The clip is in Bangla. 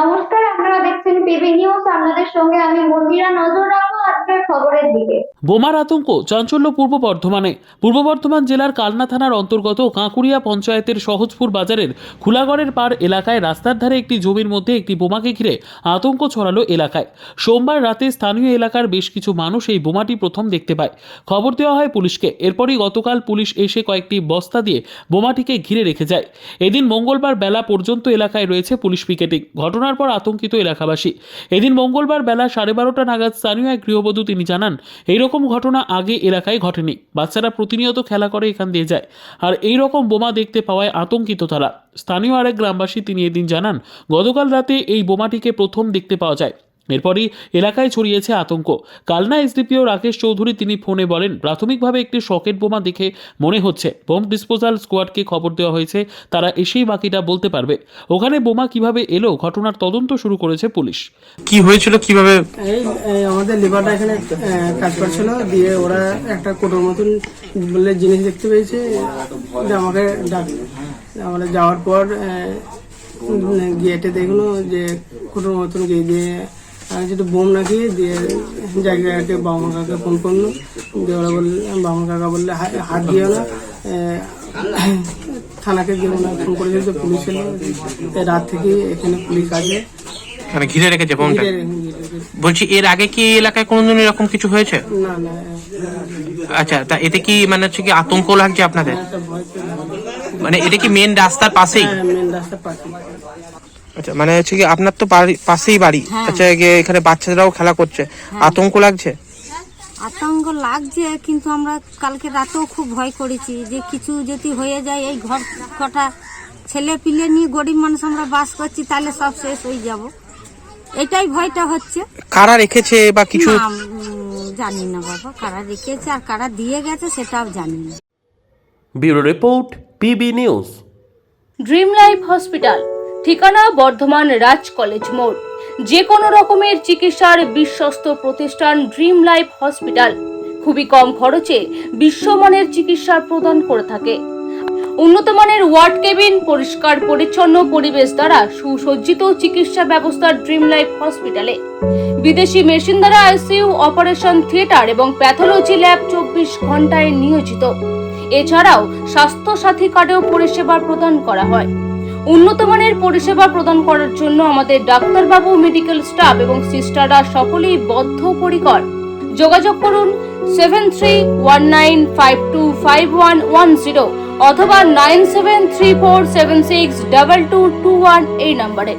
নমস্কার, আপনারা দেখছেন পিবি নিউজ। আপনাদের সঙ্গে আমি মন্দিরা। নজর রাখবো আজকের খবরের দিকে। বোমার আতঙ্ক, চাঞ্চল্য পূর্ব বর্ধমান জেলার কালনা থানার অন্তর্গত কাঁকুড়িয়া পঞ্চায়েতের সহজপুর বাজারের খুলাগড়ের পাড় এলাকায় রাস্তার ধারে একটি জমির মধ্যে একটি বোমাকে ঘিরে আতঙ্ক ছড়ালো এলাকায়। সোমবার রাতে স্থানীয় এলাকার বেশ কিছু মানুষ এই বোমাটি প্রথম দেখতে পায়। খবর দেওয়া হয় পুলিশকে। এরপরই গতকাল পুলিশ এসে কয়েকটি বস্তা দিয়ে বোমাটিকে ঘিরে রেখে যায়। এদিন মঙ্গলবার বেলা পর্যন্ত এলাকায় রয়েছে পুলিশ পিকেটিং। ঘটনার পর আতঙ্কিত এলাকাবাসী। এদিন মঙ্গলবার বেলা 12:30 নাগাদ স্থানীয় এক গৃহবধূ তিনি জানান, এইরকম ঘটনা আগে এলাকায় ঘটেনি। বাচ্চারা প্রতিনিয়ত খেলা করে এখান দিয়ে যায়, আর এই রকম বোমা দেখতে পাওয়ায় আতঙ্কিত তারা। স্থানীয় আরেক গ্রামবাসী তিনি এদিন জানান, গতকাল রাতে এই বোমাটিকে প্রথম দেখতে পাওয়া যায়। এরপরই এলাকায় ছড়িয়েছে আতঙ্ক। কালনা এসডিপিও রাকেশ চৌধুরী তিনি ফোনে বলেন, প্রাথমিকভাবে একটি সকেট বোমা দেখে মনে হচ্ছে। বোম ডিসপোজাল স্কোয়াডকে খবর দেওয়া হয়েছে, তারা এসেই বাকিটা বলতে পারবে। ওখানে বোমা কিভাবে এলো, ঘটনার তদন্ত শুরু করেছে পুলিশ। কি হয়েছিল, কিভাবে? এই আমাদের লিভারটা এখানে কাজ করছিল, দিয়ে ওরা একটা কোটোর মতন বলে জিনিস দেখতে পেয়েছে, আমাকে ডাকলো। আমরা যাওয়ার পর গেটে দেখলো যে কোটোর মতন গিয়ে দিয়ে যেটা বোম নাকি, দিয়ে জায়গাকে বামন কাকা ফোন করলো, দিয়ে ওরা বললে, বামন কাকা বললে হাত দিও না, থানাকে দিয়ে ফোন করেছিল, যে পুলিশ এলো। রাত থেকে এখানে পুলিশ আছে, মানে ঘিরে রেখেছে বোমটা। বলছি, এর আগে কি এলাকায় কোনোদিন এরকম কিছু হয়েছে? না না। আচ্ছা, তা এতে কি মানে হচ্ছে কি আতঙ্ক লাগছে আপনাদের? একটা ভয় পেলাম। মানে এটা কি মেন রাস্তার পাশেই? হ্যাঁ, মেন রাস্তার পাশে। আচ্ছা, মানে হচ্ছে কি আপনার তো পাশেই বাড়ি। আচ্ছা, এখানে বাচ্চারাও খেলা করছে, আতঙ্ক লাগছে? আতঙ্ক লাগছে, কিন্তু আমরা কালকে রাতেও খুব ভয় করেছি যে কিছু যদি হয়ে যায়, এই ঘর কটা ছেলে পিলে নিয়ে গরিব মানুষ আমরা বাস করছি, তাহলে সব শেষ হয়ে যাব, এটাই ভয়টা হচ্ছে। কারা রেখেছে বা কিছু? না, জানি না বাবা, কারা রেখেছে আর কারা দিয়ে গেছে সেটাও জানি না। Bureau report, PB news. Dream life hospital, ঠিকানা বর্ধমান রাজ কলেজ মোড়। যে কোনো রকমের চিকিৎসার বিশ্বস্ত প্রতিষ্ঠান ড্রিম লাইফ হসপিটাল খুবই কম খরচে বিশ্বমানের চিকিৎসা প্রদান করে থাকে। উন্নত মানের ওয়ার্ড কেবিন, পরিষ্কার পরিচ্ছন্ন পরিবেশ দ্বারা সুসজ্জিত চিকিৎসা ব্যবস্থা ড্রিম লাইফ হসপিটালে। বিদেশি মেশিন দ্বারা আইসিইউ, অপারেশন থিয়েটার এবং প্যাথোলজি ল্যাব 24 ঘন্টায় নিয়োজিত। এছাড়াও স্বাস্থ্য সাথী কার্ডেও পরিষেবা প্রদান করা হয়। উন্নত মানের পরিষেবা প্রদান করার জন্য আমাদের ডাক্তারবাবু, মেডিকেল স্টাফ এবং সিস্টাররা সকলেই বদ্ধপরিকর। যোগাযোগ করুন 7319525110 অথবা 9734762221 এই নম্বরে।